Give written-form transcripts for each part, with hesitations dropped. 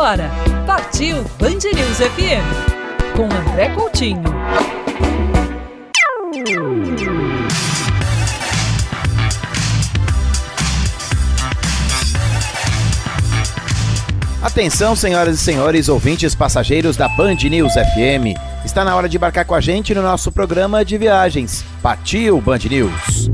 agora, partiu Band News FM, com André Coutinho. Atenção, senhoras e senhores, ouvintes passageiros da Band News FM. Está na hora de embarcar com a gente no nosso programa de viagens. Partiu Band News!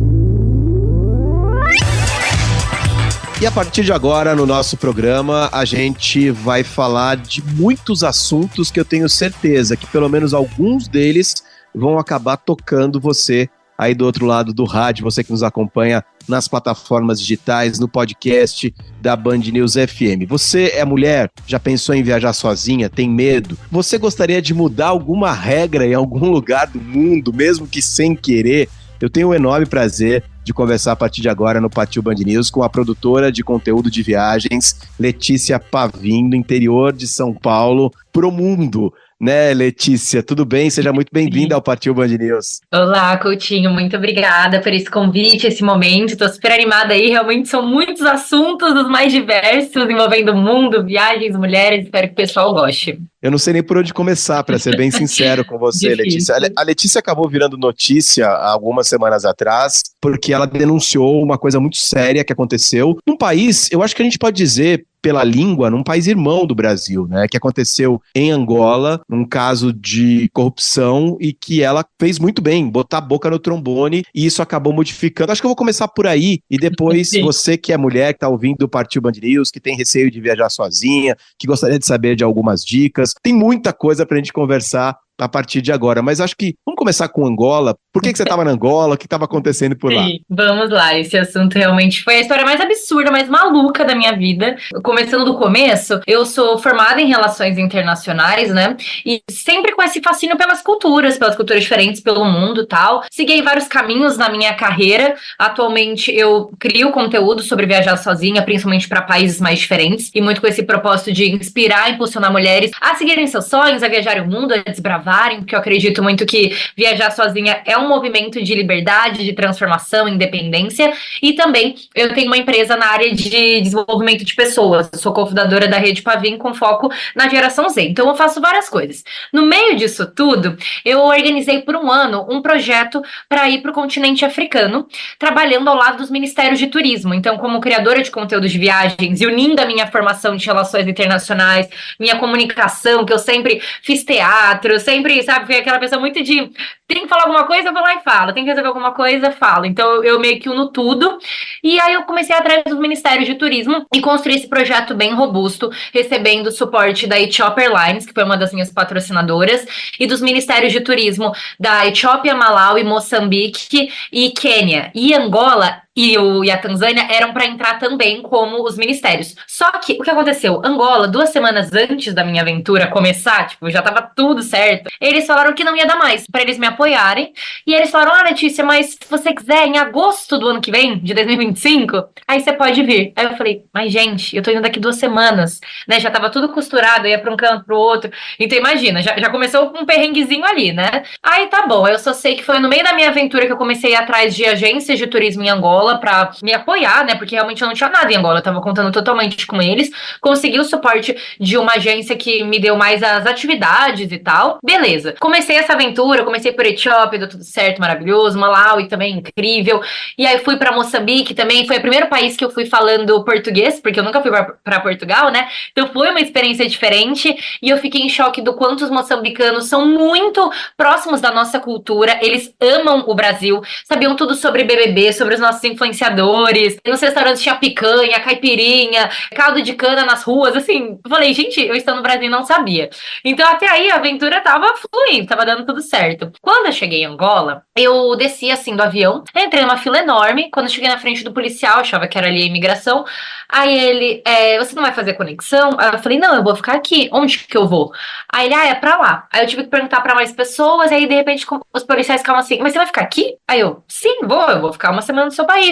E a partir de agora, no nosso programa, a gente vai falar de muitos assuntos que eu tenho certeza que pelo menos alguns deles vão acabar tocando você aí do outro lado do rádio, você que nos acompanha nas plataformas digitais, no podcast da Band News FM. Você é mulher? Já pensou em viajar sozinha? Tem medo? Você gostaria de mudar alguma regra em algum lugar do mundo, mesmo que sem querer? Eu tenho um enorme prazer de conversar a partir de agora no Partiu Band News com a produtora de conteúdo de viagens, Letícia Pavim, do interior de São Paulo, pro mundo. Né, Letícia? Tudo bem? Seja muito bem-vinda ao Partiu Band News. Olá, Coutinho. Muito obrigada por esse convite, esse momento. Estou super animada aí. Realmente são muitos assuntos, os mais diversos, envolvendo o mundo, viagens, mulheres. Espero que o pessoal goste. Eu não sei nem por onde começar, para ser bem sincero com você, Letícia. A Letícia acabou virando notícia há algumas semanas atrás, porque ela denunciou uma coisa muito séria que aconteceu num país, eu acho que a gente pode dizer, pela língua, num país irmão do Brasil, né? Que aconteceu em Angola, num caso de corrupção e que ela fez muito bem, botar a boca no trombone, e isso acabou modificando. Acho que eu vou começar por aí e depois você que é mulher, que tá ouvindo o Partiu Band News, que tem receio de viajar sozinha, que gostaria de saber de algumas dicas. Tem muita coisa pra gente conversar a partir de agora, mas acho que vamos começar com Angola. Por que você estava na Angola? O que estava acontecendo por lá? Sim, vamos lá, esse assunto realmente foi a história mais absurda, mais maluca da minha vida. Começando do começo, eu sou formada em Relações Internacionais, né, e sempre com esse fascínio pelas culturas diferentes pelo mundo e tal. Segui vários caminhos na minha carreira. Atualmente eu crio conteúdo sobre viajar sozinha, principalmente para países mais diferentes, e muito com esse propósito de inspirar e impulsionar mulheres a seguirem seus sonhos, a viajarem o mundo, a desbravar, porque eu acredito muito que viajar sozinha é um movimento de liberdade, de transformação, independência, e também eu tenho uma empresa na área de desenvolvimento de pessoas. Eu sou cofundadora da Rede Pavim com foco na geração Z, então eu faço várias coisas. No meio disso tudo, eu organizei por um ano um projeto para ir para o continente africano, trabalhando ao lado dos ministérios de turismo. Então, como criadora de conteúdo de viagens e unindo a minha formação de relações internacionais, minha comunicação, que eu sempre fiz teatro, sempre, sabe, fui aquela pessoa muito de tem que falar alguma coisa, eu vou lá e falo, tem que resolver alguma coisa, falo. Então eu meio que uno tudo, e aí eu comecei atrás dos ministérios de turismo e construí esse projeto bem robusto, recebendo suporte da Ethiopian Airlines, que foi uma das minhas patrocinadoras, e dos ministérios de turismo da Etiópia, Malawi, Moçambique e Quênia. E Angola e a Tanzânia eram para entrar também como os ministérios. Só que o que aconteceu? Angola, 2 semanas antes da minha aventura começar, tipo, já tava tudo certo, eles falaram que não ia dar mais, para eles me apoiarem, e eles falaram, Letícia, mas se você quiser, em agosto do ano que vem, de 2025, aí você pode vir. Aí eu falei, mas gente, eu tô indo daqui 2 semanas, né, já tava tudo costurado, ia pra um canto, pro outro, então imagina, já começou um perrenguezinho ali, né? Aí tá bom, eu só sei que foi no meio da minha aventura que eu comecei a ir atrás de agências de turismo em Angola, pra me apoiar, né, porque realmente eu não tinha nada em Angola, eu tava contando totalmente com eles, consegui o suporte de uma agência que me deu mais as atividades e tal, beleza. Comecei essa aventura, comecei por Etiópia, deu tudo certo, maravilhoso, Malawi também incrível, e aí fui pra Moçambique também, foi o primeiro país que eu fui falando português, porque eu nunca fui pra Portugal, né, então foi uma experiência diferente, e eu fiquei em choque do quanto os moçambicanos são muito próximos da nossa cultura, eles amam o Brasil, sabiam tudo sobre BBB, sobre os nossos influenciadores, nos restaurantes tinha picanha, caipirinha, caldo de cana nas ruas, assim, eu falei, gente, eu estou no Brasil e não sabia. Então até aí a aventura tava fluindo, tava dando tudo certo. Quando eu cheguei em Angola, eu desci assim do avião, entrei numa fila enorme, quando eu cheguei na frente do policial, achava que era ali a imigração, aí ele, você não vai fazer conexão? Aí eu falei, não, eu vou ficar aqui, onde que eu vou? Aí ele, é pra lá. Aí eu tive que perguntar pra mais pessoas, aí de repente os policiais ficavam assim, mas você vai ficar aqui? Aí eu, sim, eu vou ficar uma semana no seu país.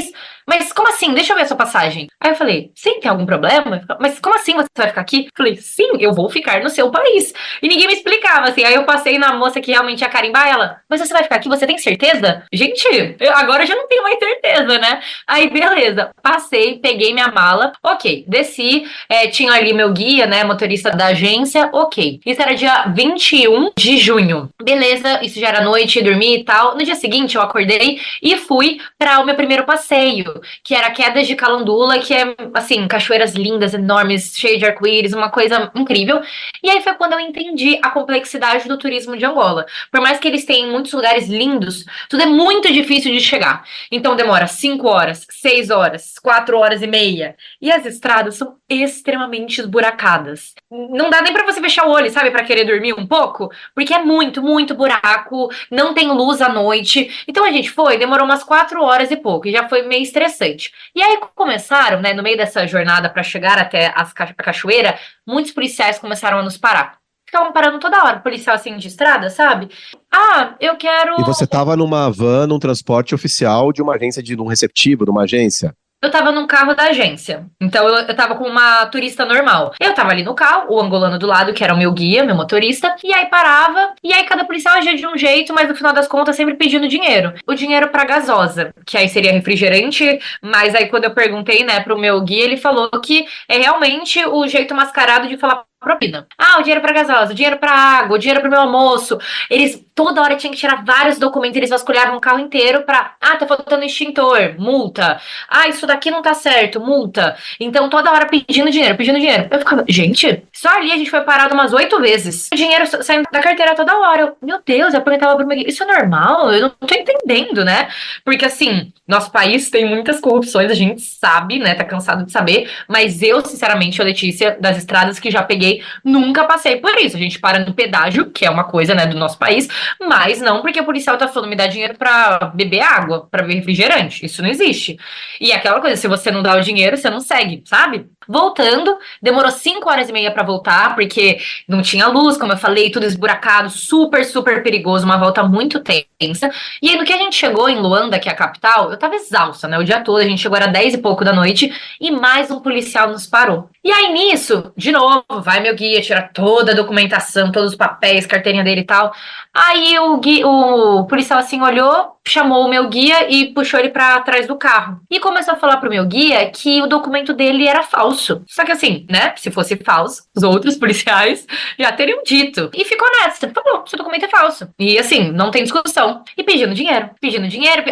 Mas como assim? Deixa eu ver a sua passagem. Aí eu falei, sim, tem algum problema? Mas como assim você vai ficar aqui? Eu falei, sim, eu vou ficar no seu país. E ninguém me explicava, assim. Aí eu passei na moça que realmente ia carimbar ela. Mas você vai ficar aqui? Você tem certeza? Gente, agora eu já não tenho mais certeza, né? Aí Aí, beleza, passei, peguei minha mala, ok, desci, tinha ali meu guia, né, motorista da agência, ok. Isso era dia 21 de junho. Beleza, isso já era noite, dormi e tal. No dia seguinte, eu acordei e fui para o meu primeiro passeio, que era Quedas de Calundula, que é, assim, cachoeiras lindas, enormes, cheias de arco-íris, uma coisa incrível. E aí foi quando eu entendi a complexidade do turismo de Angola. Por mais que eles tenham muitos lugares lindos, tudo é muito difícil de chegar. Então demora 5 horas, 6 horas, 4 horas e meia. E as estradas são extremamente esburacadas. Não dá nem pra você fechar o olho, sabe, pra querer dormir um pouco, porque é muito, muito buraco, não tem luz à noite. Então a gente foi, demorou umas 4 horas e pouco, e já foi meio estressante. E aí começaram, né, no meio dessa jornada pra chegar até a cachoeira, muitos policiais começaram a nos parar. Ficavam parando toda hora, policial assim de estrada, sabe? Ah, eu quero. E você tava numa van, num transporte oficial de uma agência, de um receptivo, de uma agência? Eu tava num carro da agência. Então eu tava com uma turista normal. Eu tava ali no carro, o angolano do lado, que era o meu guia, meu motorista, e aí parava, e aí cada policial agia de um jeito, mas no final das contas sempre pedindo dinheiro. O dinheiro pra gasosa, que aí seria refrigerante, mas aí quando eu perguntei, né, pro meu guia, ele falou que é realmente o jeito mascarado de falar propina. Ah, o dinheiro pra gasosa, o dinheiro pra água, o dinheiro pro meu almoço. Eles toda hora tinham que tirar vários documentos, eles vasculhavam o carro inteiro pra, tá faltando extintor, multa. Ah, isso daqui não tá certo, multa. Então toda hora pedindo dinheiro, pedindo dinheiro. Eu ficava, gente, só ali a gente foi parado umas 8 vezes. O dinheiro saindo da carteira toda hora. Meu Deus, eu perguntava pro meu guia, isso é normal? Eu não tô entendendo, né? Porque assim, nosso país tem muitas corrupções, a gente sabe, né? Tá cansado de saber, mas eu, sinceramente, a Letícia, das estradas que já peguei, nunca passei por isso. A gente para no pedágio, que é uma coisa, né, do nosso país, mas não porque o policial tá falando me dá dinheiro pra beber água, pra beber refrigerante. Isso não existe. E aquela coisa, se você não dá o dinheiro, você não segue, sabe? Voltando, demorou 5 horas e meia pra voltar, porque não tinha luz, como eu falei, tudo esburacado, super, super perigoso, uma volta muito tensa. E aí, no que a gente chegou em Luanda, que é a capital, eu tava exausta, né, o dia todo, a gente chegou, era 10 e pouco da noite, e mais um policial nos parou. E aí, nisso, de novo, vai meu guia, tira toda a documentação, todos os papéis, carteirinha dele e tal. Aí o policial assim olhou, chamou o meu guia e puxou ele pra trás do carro. E começou a falar pro meu guia que o documento dele era falso. Só que assim, né, se fosse falso, os outros policiais já teriam dito. E ficou nessa, falou, seu documento é falso. E assim, não tem discussão. E pedindo dinheiro.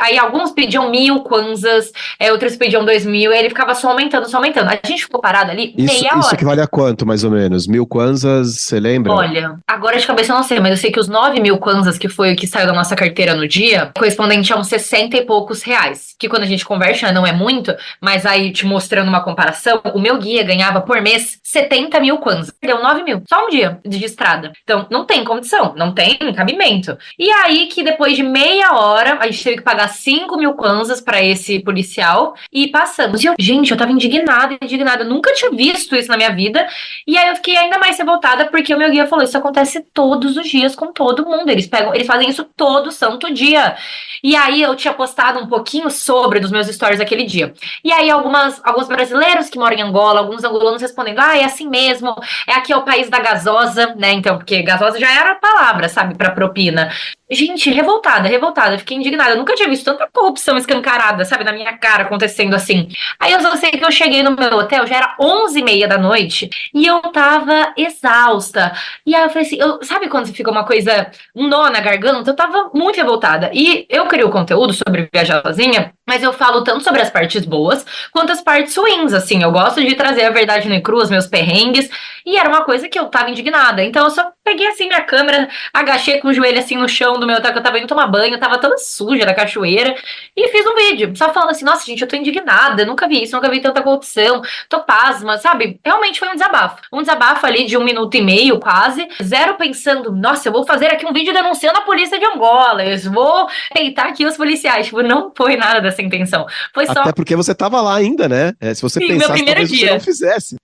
Aí alguns pediam 1.000 kwanzas, outros pediam 2.000, e ele ficava só aumentando, só aumentando. A gente ficou parado ali meia hora. Isso equivale a quanto, mais ou menos? 1.000 kwanzas, você lembra? Olha, agora de cabeça eu não sei, mas eu sei que os 9.000 kwanzas, que foi o que saiu da nossa carteira no dia, correspondente a uns 60 e poucos reais. Que quando a gente converte, né, não é muito, mas aí te mostrando uma comparação, o meu guia ganhava por mês 70.000 kwanzas. Deu 9.000, só um dia de estrada. Então, não tem condição, não tem cabimento. E aí que depois de meia hora, a gente teve que pagar 5.000 kwanzas pra esse policial e passamos. E eu tava indignada. Eu nunca tinha visto isso na minha vida. E aí eu fiquei ainda mais revoltada porque o meu guia falou, isso acontece todos os dias com todo mundo. Eles fazem isso todo santo dia. E aí eu tinha postado um pouquinho sobre nos meus stories aquele dia. E aí alguns brasileiros que moram em Angola, alguns angolanos respondendo, é assim mesmo, aqui é o país da gasosa, né? Então, porque gasosa já era a palavra, sabe, pra propina. Gente, revoltada, fiquei indignada. Eu nunca tinha visto tanta corrupção escancarada, sabe, na minha cara, acontecendo assim. Aí eu só sei que eu cheguei no meu hotel, já era 11h30 da noite, e eu tava exausta. E aí eu falei assim, sabe quando você fica uma coisa, um nó na garganta? Eu tava muito revoltada. E eu crio conteúdo sobre viajar sozinha, mas eu falo tanto sobre as partes boas, quanto as partes ruins, assim. Eu gosto de trazer a verdade no cru, os meus perrengues, e era uma coisa que eu tava indignada. Então eu só peguei assim minha câmera, agachei com o joelho assim no chão do meu hotel, que eu tava indo tomar banho, eu tava toda suja da cachoeira, e fiz um vídeo, só falando assim, nossa, gente, eu tô indignada, nunca vi isso, nunca vi tanta corrupção, tô pasma, sabe? Realmente foi um desabafo ali de 1 minuto e meio, quase, zero pensando, nossa, eu vou fazer aqui um vídeo denunciando a polícia de Angola, eu vou peitar aqui os policiais, tipo, não foi nada dessa intenção, foi só... Até porque você tava lá ainda, né? Se você pensasse, talvez você não fizesse.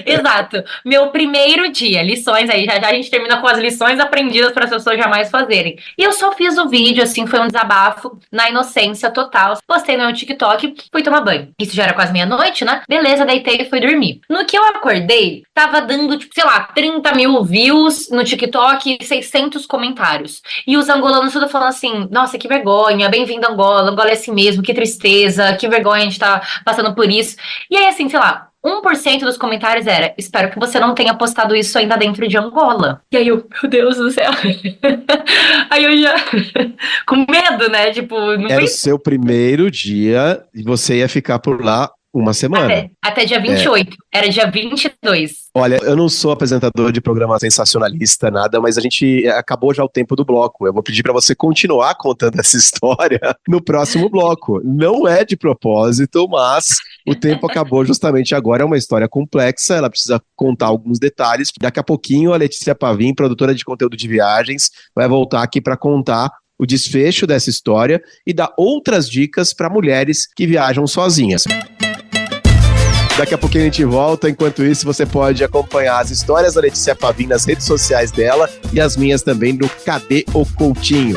Exato, meu primeiro dia, lições aí, já já a gente termina com as lições aprendidas para as pessoas jamais fazerem. E eu só fiz o vídeo, assim, foi um desabafo na inocência total. Postei no meu TikTok, fui tomar banho. Isso já era quase meia-noite, né? Beleza, deitei e fui dormir. No que eu acordei, tava dando, tipo, sei lá, 30 mil views no TikTok e 600 comentários. E os angolanos tudo falando assim, nossa, que vergonha, bem-vindo a Angola, Angola é assim mesmo, que tristeza, que vergonha a gente tá passando por isso. E aí, assim, sei lá, 1% dos comentários era, espero que você não tenha postado isso ainda dentro de Angola. E aí eu, meu Deus do céu. Aí eu já, com medo, né, tipo... Não Era foi... o seu primeiro dia e você ia ficar por lá uma semana. Até dia 28, era dia 22. Olha, eu não sou apresentador de programa sensacionalista, nada, mas a gente acabou já o tempo do bloco. Eu vou pedir para você continuar contando essa história no próximo bloco. Não é de propósito, mas o tempo acabou justamente agora. É uma história complexa, ela precisa contar alguns detalhes. Daqui a pouquinho a Letícia Pavim, produtora de conteúdo de viagens, vai voltar aqui para contar o desfecho dessa história e dar outras dicas para mulheres que viajam sozinhas. Daqui a pouquinho a gente volta. Enquanto isso, você pode acompanhar as histórias da Letícia Pavim nas redes sociais dela e as minhas também no Cadê o Coutinho?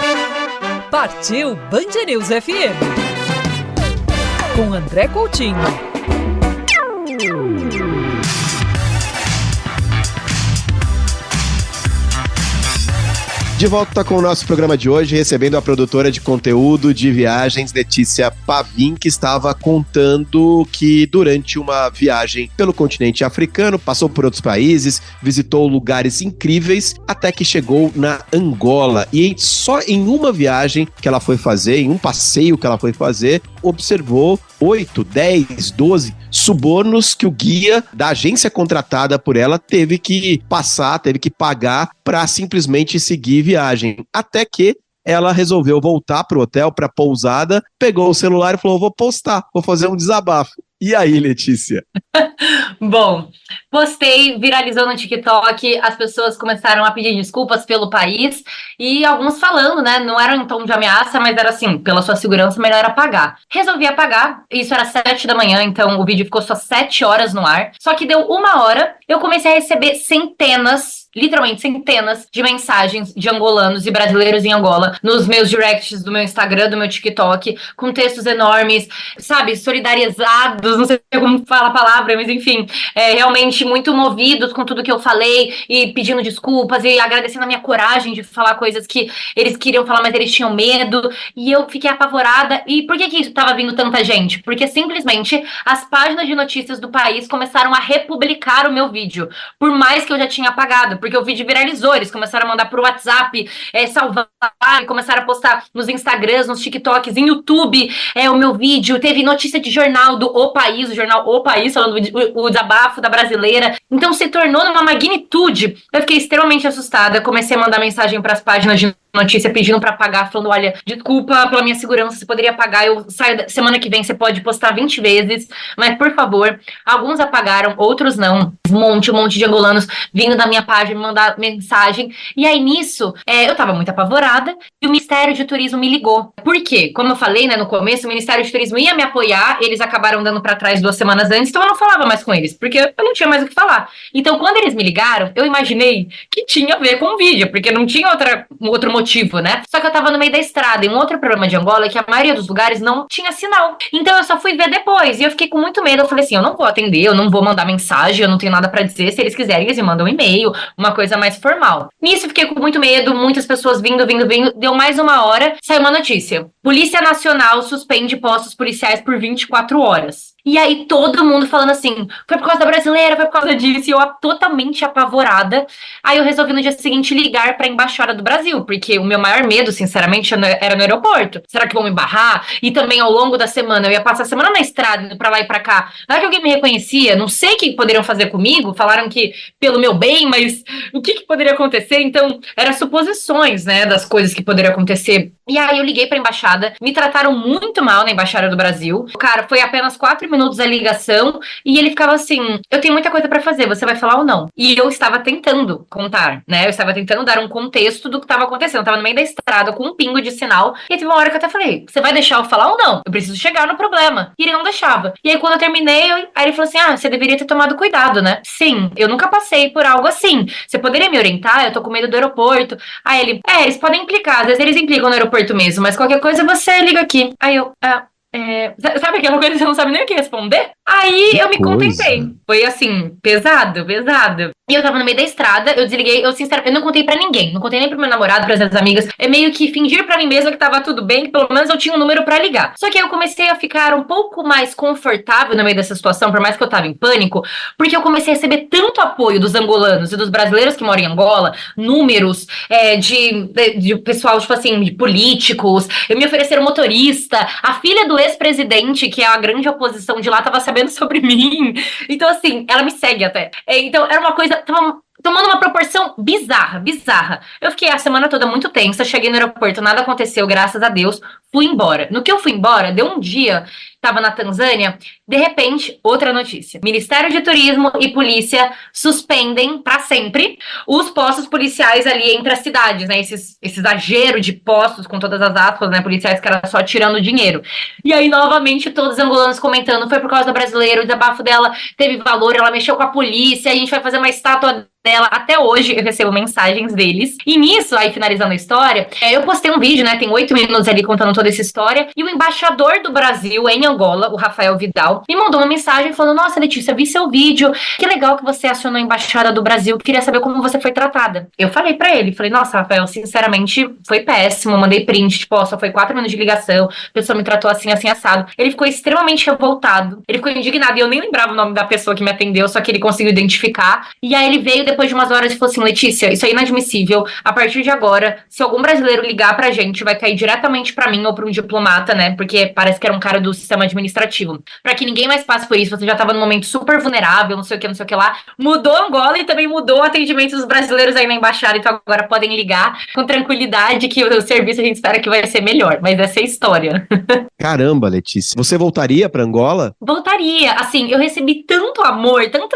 Partiu Band News FM com André Coutinho. De volta com o nosso programa de hoje, recebendo a produtora de conteúdo de viagens, Letícia Pavim, que estava contando que durante uma viagem pelo continente africano, passou por outros países, visitou lugares incríveis, até que chegou na Angola. E só em uma viagem que ela foi fazer, em um passeio que ela foi fazer, observou 8, 10, 12 subornos que o guia da agência contratada por ela teve que passar, teve que pagar para simplesmente seguir viagem. Até que ela resolveu voltar pro hotel, pra pousada, pegou o celular e falou, vou postar, vou fazer um desabafo. E aí, Letícia? Bom, postei, viralizou no TikTok, as pessoas começaram a pedir desculpas pelo país e alguns falando, né, não era em tom de ameaça, mas era assim, pela sua segurança, melhor apagar. Resolvi apagar, isso era 7 da manhã, então o vídeo ficou só 7 horas no ar, só que deu 1 hora, eu comecei a receber literalmente centenas de mensagens de angolanos e brasileiros em Angola, nos meus directs do meu Instagram, do meu TikTok, com textos enormes, sabe, solidarizados, não sei como fala a palavra, mas enfim, realmente muito movidos com tudo que eu falei e pedindo desculpas e agradecendo a minha coragem de falar coisas que eles queriam falar, mas eles tinham medo, e eu fiquei apavorada. E por que isso estava vindo tanta gente? Porque simplesmente as páginas de notícias do país começaram a republicar o meu vídeo, por mais que eu já tinha apagado, porque o vídeo viralizou, eles começaram a mandar pro WhatsApp, salvar, começaram a postar nos Instagrams, nos TikToks, em YouTube, o meu vídeo, teve notícia de jornal do O País, o jornal O País, falando o desabafo da brasileira, então se tornou numa magnitude. Eu fiquei extremamente assustada, comecei a mandar mensagem para as páginas de notícia pedindo para apagar, falando, olha, desculpa pela minha segurança, você poderia apagar, eu saio, semana que vem você pode postar 20 vezes, mas por favor. Alguns apagaram, outros não, um monte de angolanos vindo da minha página me mandar mensagem, e aí nisso, eu tava muito apavorada, e o Ministério de Turismo me ligou. Por quê? Como eu falei, né, no começo, o Ministério de Turismo ia me apoiar, eles acabaram dando para trás 2 semanas antes, então eu não falava mais com eles, porque eu não tinha mais o que falar. Então, quando eles me ligaram, eu imaginei que tinha a ver com o vídeo, porque não tinha outro motivo, né? Só que eu tava no meio da estrada, e um outro problema de Angola é que a maioria dos lugares não tinha sinal. Então eu só fui ver depois, e eu fiquei com muito medo. Eu falei assim, eu não vou atender, eu não vou mandar mensagem, eu não tenho nada pra dizer. Se eles quiserem, eles me mandam um e-mail, uma coisa mais formal. Nisso eu fiquei com muito medo, muitas pessoas vindo. Deu mais 1 hora, saiu uma notícia. Polícia Nacional suspende postos policiais por 24 horas. E aí todo mundo falando assim, foi por causa da brasileira, foi por causa disso, e eu totalmente apavorada. Aí eu resolvi no dia seguinte ligar pra Embaixada do Brasil, porque o meu maior medo, sinceramente, era no aeroporto. Será que vão me barrar? E também ao longo da semana, eu ia passar a semana na estrada, indo pra lá e pra cá. Na hora que alguém me reconhecia, não sei o que poderiam fazer comigo, falaram que pelo meu bem, mas o que poderia acontecer? Então, eram suposições, né, das coisas que poderiam acontecer E aí eu liguei pra embaixada, me trataram muito mal na embaixada do Brasil. Cara, foi apenas 4 minutos a ligação e ele ficava assim, eu tenho muita coisa pra fazer, você vai falar ou não? E eu estava tentando contar, né? Eu estava tentando dar um contexto do que estava acontecendo. Eu tava no meio da estrada com um pingo de sinal e teve uma hora que eu até falei, você vai deixar eu falar ou não? Eu preciso chegar no problema. E ele não deixava. E aí quando eu terminei, aí ele falou assim, você deveria ter tomado cuidado, né? Sim, eu nunca passei por algo assim. Você poderia me orientar? Eu tô com medo do aeroporto. Aí ele, eles podem implicar, às vezes eles implicam no aeroporto mesmo, mas qualquer coisa você liga aqui. Aí eu, sabe aquela coisa que você não sabe nem o que responder? Aí eu me contentei. Foi assim, pesado, pesado. E eu tava no meio da estrada, eu desliguei, eu sinceramente, eu não contei pra ninguém, não contei nem pro meu namorado, pras minhas amigas. É meio que fingir pra mim mesma que tava tudo bem, que pelo menos eu tinha um número pra ligar. Só que aí eu comecei a ficar um pouco mais confortável no meio dessa situação, por mais que eu tava em pânico, porque eu comecei a receber tanto apoio dos angolanos e dos brasileiros que moram em Angola, números de pessoal, tipo assim, de políticos. Eu me ofereceram motorista, a filha do ex-presidente, que é a grande oposição de lá, tava sabendo sobre mim. Então, assim, ela me segue até. Então, era uma coisa, tava tomando uma proporção bizarra, bizarra. Eu fiquei a semana toda muito tensa, cheguei no aeroporto, nada aconteceu, graças a Deus, fui embora. No que eu fui embora, deu um dia, tava na Tanzânia, de repente, outra notícia. Ministério de Turismo e polícia suspendem para sempre os postos policiais ali entre as cidades, né? Esse exagero de postos, com todas as aspas, né? Policiais que era só tirando dinheiro. E aí, novamente, todos os angolanos comentando, foi por causa do brasileiro, o desabafo dela teve valor, ela mexeu com a polícia, a gente vai fazer uma estátua dela. Até hoje eu recebo mensagens deles. E nisso, aí finalizando a história, eu postei um vídeo, né? Tem 8 minutos ali contando toda essa história. E o embaixador do Brasil em Angola, o Rafael Vidal, me mandou uma mensagem falando: nossa, Letícia, vi seu vídeo. Que legal que você acionou a embaixada do Brasil. Queria saber como você foi tratada. Eu falei pra ele, falei, nossa, Rafael, sinceramente, foi péssimo. Mandei print, tipo, só foi 4 minutos de ligação. A pessoa me tratou assim, assim, assado. Ele ficou extremamente revoltado. Ele ficou indignado. E eu nem lembrava o nome da pessoa que me atendeu, só que ele conseguiu identificar. E aí ele veio depois de umas horas e falou assim: Letícia, isso é inadmissível. A partir de agora, se algum brasileiro ligar pra gente, vai cair diretamente pra mim ou pra um diplomata, né? Porque parece que era um cara do sistema administrativo. Pra que ninguém mais passe por isso, você já tava num momento super vulnerável, não sei o que lá. Mudou Angola e também mudou o atendimento dos brasileiros aí na embaixada, então agora podem ligar com tranquilidade que o serviço a gente espera que vai ser melhor. Mas essa é a história. Caramba, Letícia. Você voltaria pra Angola? Voltaria. Assim, eu recebi tanto amor, tanto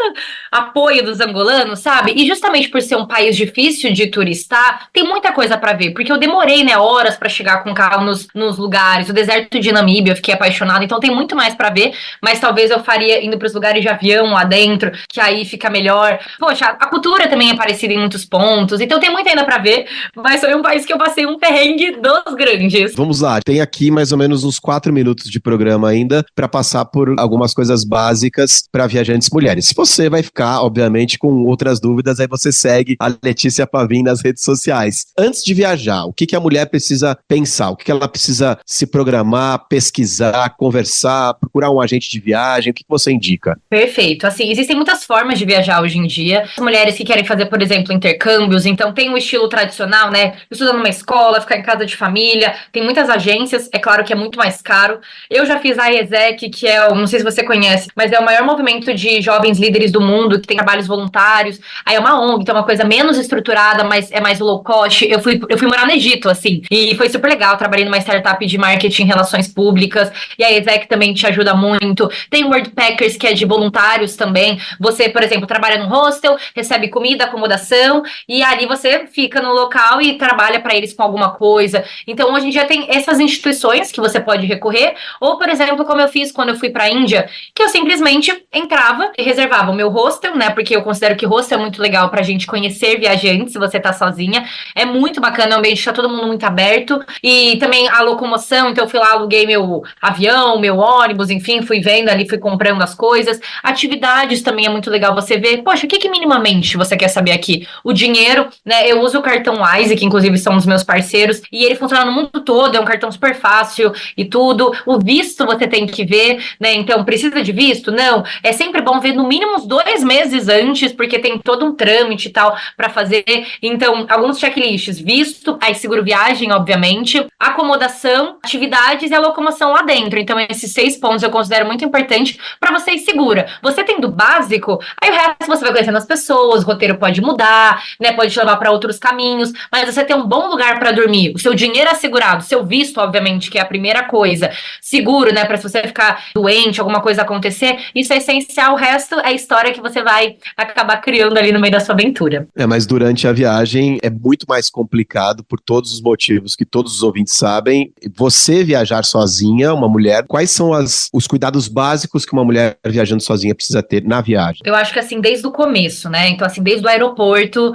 apoio dos angolanos, sabe? E justamente por ser um país difícil de turistar, tem muita coisa pra ver. Porque eu demorei, né, horas pra chegar com o carro nos lugares. O deserto de Namíbia, eu fiquei apaixonada. Então tem muito mais pra ver. Mas talvez eu faria indo pros lugares de avião lá dentro, que aí fica melhor. Poxa, a cultura também é parecida em muitos pontos. Então tem muito ainda pra ver. Mas foi um país que eu passei um perrengue dos grandes. Vamos lá, tem aqui mais ou menos uns 4 minutos de programa ainda para passar por algumas coisas básicas para viajantes mulheres. Se você vai ficar, obviamente, com outras dúvidas, aí você segue a Letícia Pavim nas redes sociais. Antes de viajar, o que a mulher precisa pensar? O que ela precisa se programar, pesquisar, conversar, procurar um agente de viagem? O que você indica? Perfeito. Assim, existem muitas formas de viajar hoje em dia. As mulheres que querem fazer, por exemplo, intercâmbios, então tem o estilo tradicional, né? Estudar numa escola, ficar em casa de família. Tem muitas agências, é claro que é muito mais caro. Eu já fiz a ESEC, que não sei se você conhece, mas é o maior movimento de jovens líderes do mundo, que tem trabalhos voluntários. Aí é uma ONG, então é uma coisa menos estruturada, mas é mais low cost. Eu fui morar no Egito, assim, e foi super legal. Trabalhei numa startup de marketing e relações públicas, e a ESEC também te ajuda muito. Tem o Worldpackers, que é de voluntários também. Você, por exemplo, trabalha num hostel, recebe comida, acomodação, e ali você fica no local e trabalha para eles com alguma coisa. Então, hoje em dia tem essas instituições que você pode recorrer, ou, por exemplo, como eu fiz quando eu fui para a Índia, que eu simplesmente entrava e reservava o meu hostel, né? Porque eu considero que hostel é muito legal pra gente conhecer viajantes, se você tá sozinha. É muito bacana, o ambiente tá todo mundo muito aberto. E também a locomoção, então eu fui lá, aluguei meu avião, meu ônibus, enfim, fui vendo ali, fui comprando as coisas. Atividades também é muito legal você ver. Poxa, o que minimamente você quer saber aqui? O dinheiro, né? Eu uso o cartão Wise, que inclusive são os meus parceiros, e ele funciona no mundo todo, é um cartão super fácil e tudo. O visto você tem que ver, né? Então, precisa de visto? Não. É sempre bom ver no mínimo uns 2 meses antes, porque tem todo todo um trâmite e tal para fazer. Então, alguns checklists: visto, aí seguro viagem, obviamente, acomodação, atividades e a locomoção lá dentro. Então, esses 6 pontos eu considero muito importante para você ir segura. Você tendo básico, aí o resto você vai conhecendo as pessoas, o roteiro pode mudar, né? Pode te levar para outros caminhos, mas você tem um bom lugar para dormir, o seu dinheiro assegurado, seu visto, obviamente, que é a primeira coisa, seguro, né? Para se você ficar doente, alguma coisa acontecer, isso é essencial. O resto é história que você vai acabar criando ali no meio da sua aventura. Mas durante a viagem é muito mais complicado por todos os motivos que todos os ouvintes sabem. Você viajar sozinha, uma mulher, quais são os cuidados básicos que uma mulher viajando sozinha precisa ter na viagem? Eu acho que assim, desde o começo, né? Então, assim, desde o aeroporto,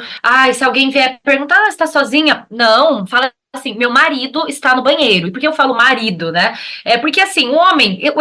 e se alguém vier perguntar, você tá sozinha? Não, fala assim, meu marido está no banheiro. E por que eu falo marido, né? É porque, assim,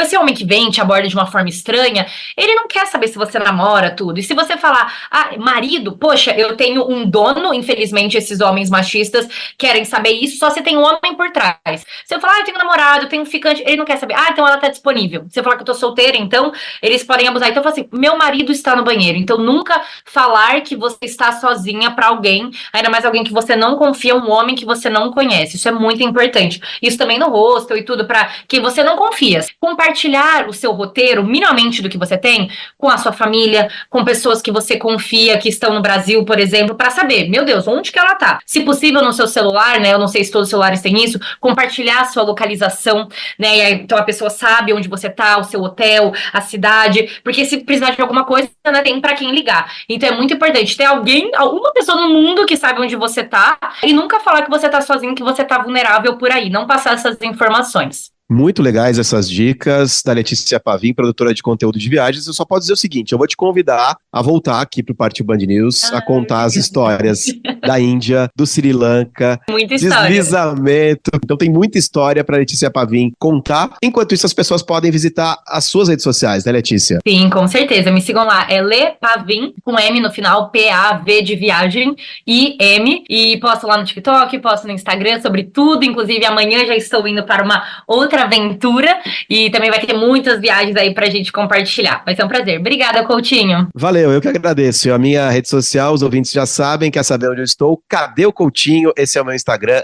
esse homem que vem, te aborda de uma forma estranha, ele não quer saber se você namora, tudo. E se você falar, marido, poxa, eu tenho um dono, infelizmente, esses homens machistas querem saber isso, só se tem um homem por trás. Se eu falar, eu tenho namorado, eu tenho um ficante, ele não quer saber. Então ela tá disponível. Se eu falar que eu tô solteira, então eles podem abusar. Então eu falo assim, meu marido está no banheiro. Então nunca falar que você está sozinha pra alguém, ainda mais alguém que você não confia, um homem que você não conhece. Isso é muito importante. Isso também no hostel e tudo, para quem você não confia. Compartilhar o seu roteiro, minimamente do que você tem, com a sua família, com pessoas que você confia, que estão no Brasil, por exemplo, para saber, meu Deus, onde que ela tá? Se possível, no seu celular, né? Eu não sei se todos os celulares têm isso, compartilhar a sua localização, né? E aí, então a pessoa sabe onde você tá, o seu hotel, a cidade, porque se precisar de alguma coisa, né, tem para quem ligar. Então é muito importante ter alguma pessoa no mundo que sabe onde você tá, e nunca falar que você tá sozinho, que você tá vulnerável por aí, não passar essas informações. Muito legais essas dicas da Letícia Pavim, produtora de conteúdo de viagens. Eu só posso dizer o seguinte, eu vou te convidar a voltar aqui pro Partiu Band News, a contar as histórias da Índia, do Sri Lanka, muita história, deslizamento. Então tem muita história pra Letícia Pavim contar. Enquanto isso, as pessoas podem visitar as suas redes sociais, né, Letícia? Sim, com certeza. Me sigam lá, é Le Pavim, com M no final, P-A-V de viagem e M. E posto lá no TikTok, posto no Instagram sobre tudo. Inclusive, amanhã já estou indo para uma outra aventura e também vai ter muitas viagens aí pra gente compartilhar. Vai ser um prazer. Obrigada, Coutinho. Valeu, eu que agradeço. A minha rede social, os ouvintes já sabem, quer saber onde eu estou? Cadê o Coutinho? Esse é o meu Instagram,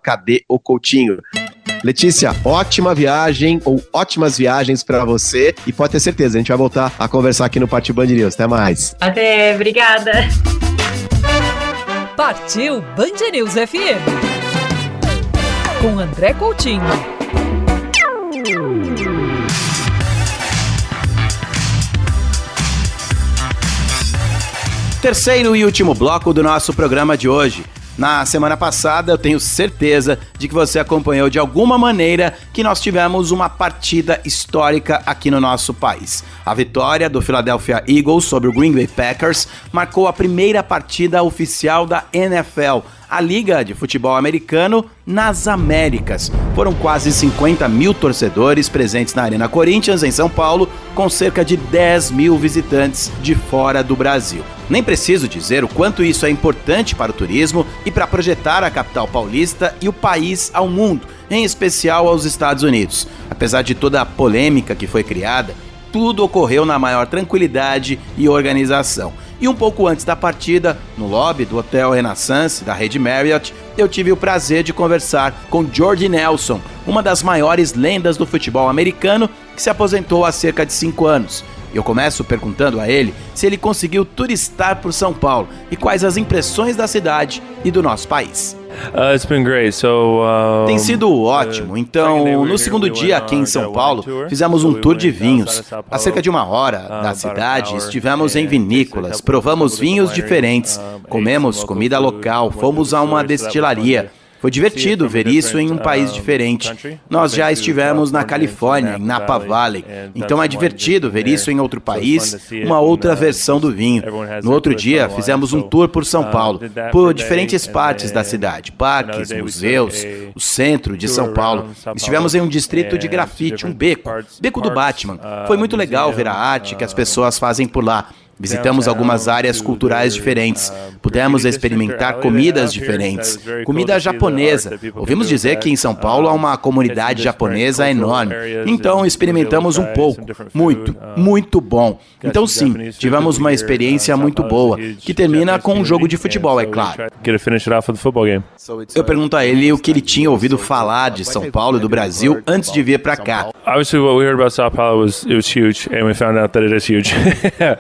@CadêOCoutinho. Letícia, ótima viagem ou ótimas viagens pra você e pode ter certeza, a gente vai voltar a conversar aqui no Partiu Band News. Até mais. Até, obrigada. Partiu Band News FM com André Coutinho. Terceiro e último bloco do nosso programa de hoje. Na semana passada, eu tenho certeza de que você acompanhou de alguma maneira que nós tivemos uma partida histórica aqui no nosso país. A vitória do Philadelphia Eagles sobre o Green Bay Packers marcou a primeira partida oficial da NFL, a Liga de Futebol Americano nas Américas. Foram quase 50 mil torcedores presentes na Arena Corinthians, em São Paulo, com cerca de 10 mil visitantes de fora do Brasil. Nem preciso dizer o quanto isso é importante para o turismo e para projetar a capital paulista e o país ao mundo, em especial aos Estados Unidos. Apesar de toda a polêmica que foi criada, tudo ocorreu na maior tranquilidade e organização. E um pouco antes da partida, no lobby do Hotel Renaissance, da rede Marriott, eu tive o prazer de conversar com Jordy Nelson, uma das maiores lendas do futebol americano, que se aposentou há cerca de 5 anos. Eu começo perguntando a ele se ele conseguiu turistar por São Paulo e quais as impressões da cidade e do nosso país. Tem sido ótimo. Então, no segundo dia aqui em São Paulo, fizemos um tour de vinhos. Há cerca de 1 hora da cidade, estivemos em vinícolas, provamos vinhos diferentes, comemos comida local, fomos a uma destilaria. Foi divertido ver isso em um país diferente. Nós já estivemos na Califórnia, em Napa Valley, então é divertido ver isso em outro país, uma outra versão do vinho. No outro dia, fizemos um tour por São Paulo, por diferentes partes da cidade, parques, museus, o centro de São Paulo. Estivemos em um distrito de grafite, um beco do Batman. Foi muito legal ver a arte que as pessoas fazem por lá. Visitamos algumas áreas culturais diferentes. Pudemos experimentar comidas diferentes. Comida japonesa. Ouvimos dizer que em São Paulo há uma comunidade japonesa enorme. Então experimentamos um pouco. Muito bom. Então sim, tivemos uma experiência muito boa, que termina com um jogo de futebol, é claro. Eu pergunto a ele o que ele tinha ouvido falar de São Paulo e do Brasil antes de vir para cá.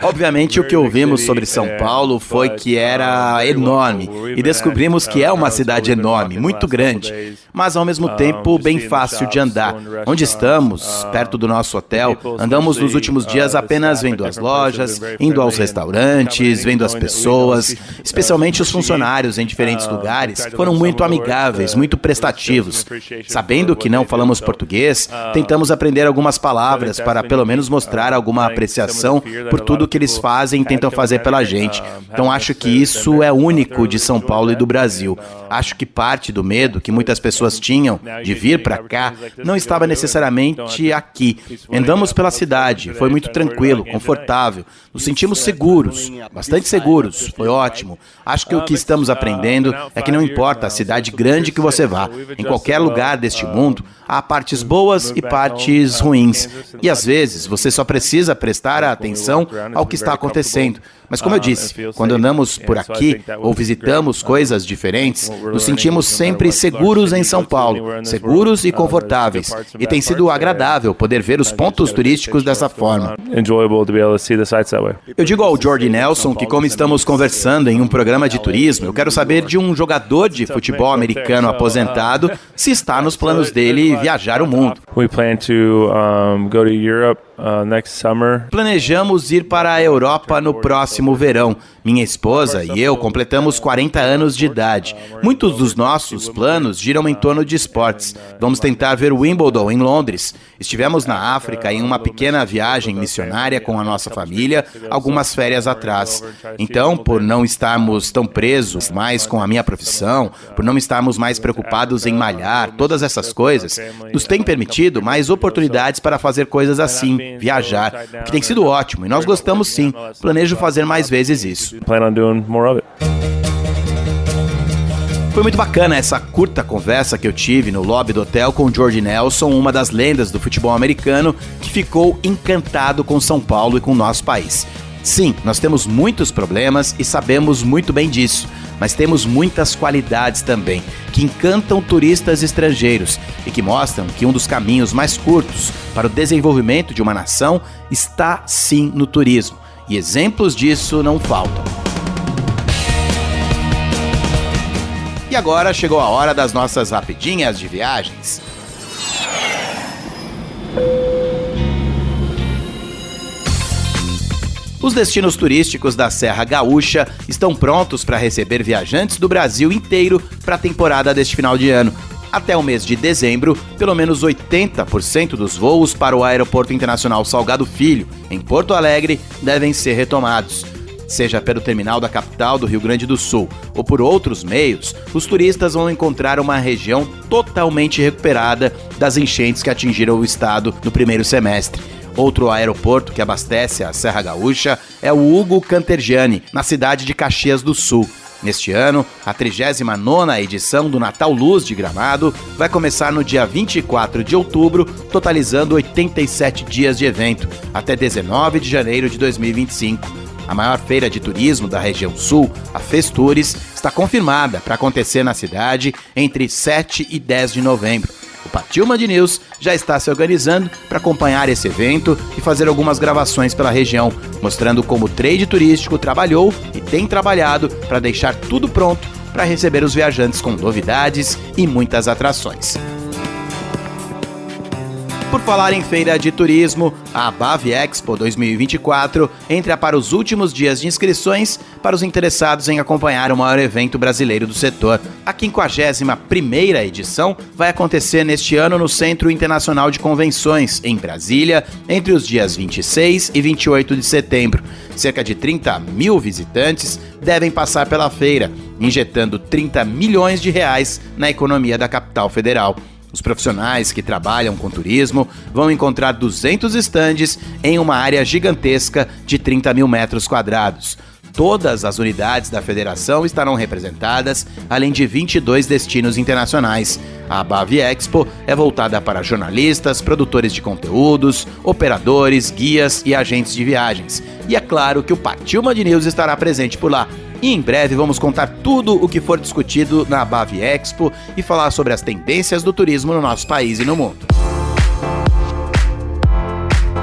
Obviamente, o que ouvimos sobre São Paulo foi que era enorme e descobrimos que é uma cidade enorme, muito grande, mas ao mesmo tempo bem fácil de andar. Onde estamos, perto do nosso hotel, andamos nos últimos dias apenas vendo as lojas, indo aos restaurantes, vendo as pessoas, especialmente os funcionários em diferentes lugares, foram muito amigáveis, muito prestativos. Sabendo que não falamos português, tentamos aprender algumas palavras para pelo menos mostrar alguma apreciação por tudo que eles fazem e tentam fazer pela gente. Então acho que isso é único de São Paulo e do Brasil. Acho que parte do medo que muitas pessoas tinham de vir para cá não estava necessariamente aqui. Andamos pela cidade, foi muito tranquilo, confortável, nos sentimos seguros, bastante seguros, foi ótimo. Acho que o que estamos aprendendo é que não importa a cidade grande que você vá, em qualquer lugar deste mundo, há partes boas e partes ruins. E às vezes você só precisa prestar atenção ao que está acontecendo. Mas como eu disse, quando andamos por aqui ou visitamos coisas diferentes, nos sentimos sempre seguros em São Paulo, seguros e confortáveis. E tem sido agradável poder ver os pontos turísticos dessa forma. Eu digo ao Jordy Nelson que, como estamos conversando em um programa de turismo, eu quero saber de um jogador de futebol americano aposentado se está nos planos dele viajar o mundo. Planejamos ir para a Europa no próximo verão. Minha esposa e eu completamos 40 anos de idade. Muitos dos nossos planos giram em torno de esportes. Vamos tentar ver Wimbledon em Londres. Estivemos na África em uma pequena viagem missionária com a nossa família algumas férias atrás. Então, por não estarmos tão presos mais com a minha profissão, por não estarmos mais preocupados em malhar, todas essas coisas, nos tem permitido mais oportunidades para fazer coisas assim, viajar, o que tem sido ótimo, e nós gostamos sim. Planejo fazer mais vezes isso. Foi muito bacana essa curta conversa que eu tive no lobby do hotel com o Jordy Nelson, uma das lendas do futebol americano, que ficou encantado com São Paulo e com o nosso país. Sim, nós temos muitos problemas e sabemos muito bem disso, mas temos muitas qualidades também, que encantam turistas estrangeiros e que mostram que um dos caminhos mais curtos para o desenvolvimento de uma nação está sim no turismo. E exemplos disso não faltam. E agora chegou a hora das nossas rapidinhas de viagens. Os destinos turísticos da Serra Gaúcha estão prontos para receber viajantes do Brasil inteiro para a temporada deste final de ano. Até o mês de dezembro, pelo menos 80% dos voos para o Aeroporto Internacional Salgado Filho, em Porto Alegre, devem ser retomados. Seja pelo terminal da capital do Rio Grande do Sul ou por outros meios, os turistas vão encontrar uma região totalmente recuperada das enchentes que atingiram o estado no primeiro semestre. Outro aeroporto que abastece a Serra Gaúcha é o Hugo Cantergiani, na cidade de Caxias do Sul. Neste ano, a 39ª edição do Natal Luz de Gramado vai começar no dia 24 de outubro, totalizando 87 dias de evento, até 19 de janeiro de 2025. A maior feira de turismo da região sul, a Festures, está confirmada para acontecer na cidade entre 7 e 10 de novembro. O Patil Mand News já está se organizando para acompanhar esse evento e fazer algumas gravações pela região, mostrando como o trade turístico trabalhou e tem trabalhado para deixar tudo pronto para receber os viajantes com novidades e muitas atrações. Por falar em feira de turismo, a Bav Expo 2024 entra para os últimos dias de inscrições para os interessados em acompanhar o maior evento brasileiro do setor. A 51ª edição vai acontecer neste ano no Centro Internacional de Convenções, em Brasília, entre os dias 26 e 28 de setembro. Cerca de 30 mil visitantes devem passar pela feira, injetando 30 milhões de reais na economia da capital federal. Os profissionais que trabalham com turismo vão encontrar 200 estandes em uma área gigantesca de 30 mil metros quadrados. Todas as unidades da federação estarão representadas, além de 22 destinos internacionais. A BavExpo é voltada para jornalistas, produtores de conteúdos, operadores, guias e agentes de viagens. E é claro que o Partiu Band News estará presente por lá. E em breve vamos contar tudo o que for discutido na BavExpo e falar sobre as tendências do turismo no nosso país e no mundo.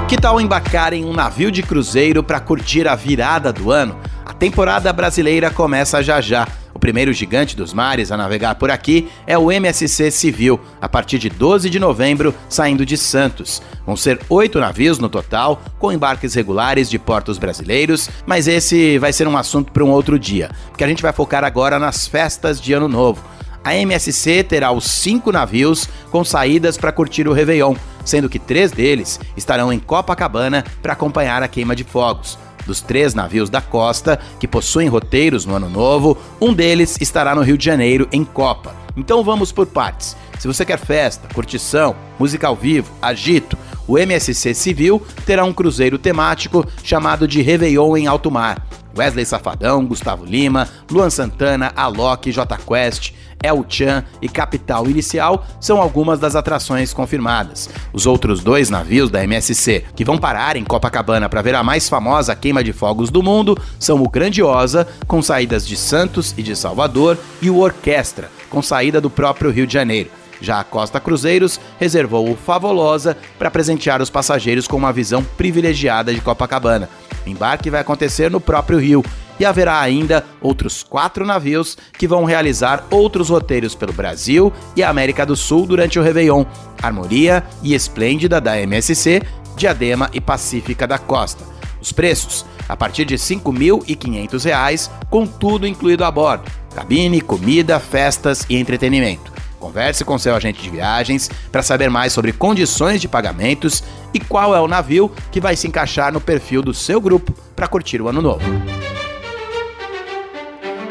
Que tal embarcar em um navio de cruzeiro para curtir a virada do ano? A temporada brasileira começa já já. O primeiro gigante dos mares a navegar por aqui é o MSC Civil, a partir de 12 de novembro, saindo de Santos. Vão ser 8 navios no total, com embarques regulares de portos brasileiros, mas esse vai ser um assunto para um outro dia, porque a gente vai focar agora nas festas de Ano Novo. A MSC terá os 5 navios com saídas para curtir o Réveillon, sendo que 3 deles estarão em Copacabana para acompanhar a queima de fogos. Dos 3 navios da costa, que possuem roteiros no Ano Novo, um deles estará no Rio de Janeiro, em Copa. Então vamos por partes. Se você quer festa, curtição, música ao vivo, agito, o MSC Civil terá um cruzeiro temático chamado de Réveillon em Alto Mar. Wesley Safadão, Gustavo Lima, Luan Santana, Alok, J Quest, El Chan e Capital Inicial são algumas das atrações confirmadas. Os outros 2 navios da MSC que vão parar em Copacabana para ver a mais famosa queima de fogos do mundo são o Grandiosa, com saídas de Santos e de Salvador, e o Orquestra, com saída do próprio Rio de Janeiro. Já a Costa Cruzeiros reservou o Favolosa para presentear os passageiros com uma visão privilegiada de Copacabana. O embarque vai acontecer no próprio Rio e haverá ainda outros 4 navios que vão realizar outros roteiros pelo Brasil e a América do Sul durante o Réveillon: Harmonia e Esplêndida da MSC, Diadema e Pacífica da Costa. Os preços, a partir de R$ 5.500, com tudo incluído a bordo: cabine, comida, festas e entretenimento. Converse com seu agente de viagens para saber mais sobre condições de pagamentos e qual é o navio que vai se encaixar no perfil do seu grupo para curtir o Ano Novo.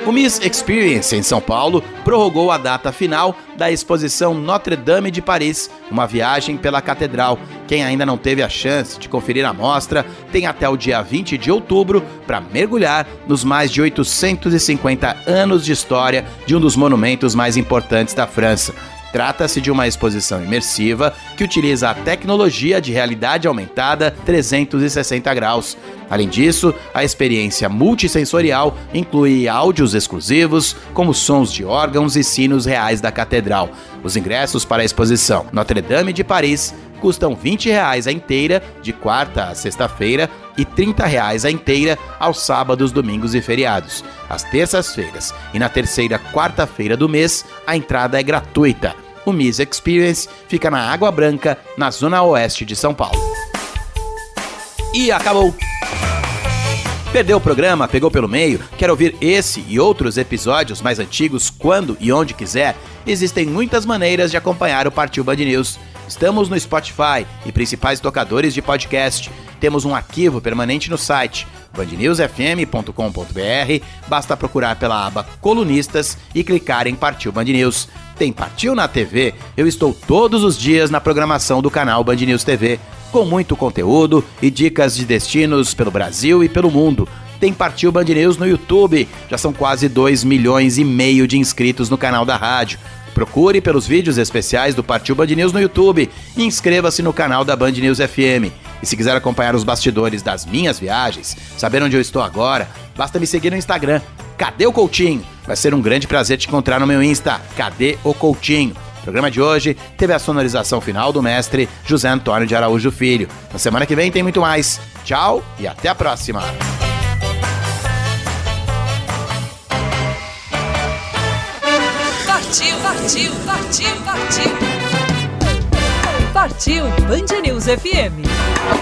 O Miss Experience em São Paulo prorrogou a data final da exposição Notre Dame de Paris, uma viagem pela catedral. Quem ainda não teve a chance de conferir a mostra tem até o dia 20 de outubro para mergulhar nos mais de 850 anos de história de um dos monumentos mais importantes da França. Trata-se de uma exposição imersiva que utiliza a tecnologia de realidade aumentada 360 graus. Além disso, a experiência multissensorial inclui áudios exclusivos, como sons de órgãos e sinos reais da catedral. Os ingressos para a exposição Notre Dame de Paris custam R$ 20 a inteira, de quarta a sexta-feira, e R$ 30 a inteira aos sábados, domingos e feriados. Às terças-feiras e na terceira quarta-feira do mês, a entrada é gratuita. O Miss Experience fica na Água Branca, na zona oeste de São Paulo. E acabou! Perdeu o programa? Pegou pelo meio? Quer ouvir esse e outros episódios mais antigos quando e onde quiser? Existem muitas maneiras de acompanhar o Partiu Band News. Estamos no Spotify e principais tocadores de podcast. Temos um arquivo permanente no site bandnewsfm.com.br. Basta procurar pela aba Colunistas e clicar em Partiu Band News. Tem Partiu na TV? Eu estou todos os dias na programação do canal Band News TV, com muito conteúdo e dicas de destinos pelo Brasil e pelo mundo. Tem Partiu Band News no YouTube. Já são quase 2,5 milhões de inscritos no canal da rádio. Procure pelos vídeos especiais do Partiu Band News no YouTube e inscreva-se no canal da Band News FM. E se quiser acompanhar os bastidores das minhas viagens, saber onde eu estou agora, basta me seguir no Instagram. Cadê o Coutinho? Vai ser um grande prazer te encontrar no meu Insta. Cadê o Coutinho? O programa de hoje teve a sonorização final do mestre José Antônio de Araújo Filho. Na semana que vem tem muito mais. Tchau e até a próxima! Partiu Band News FM.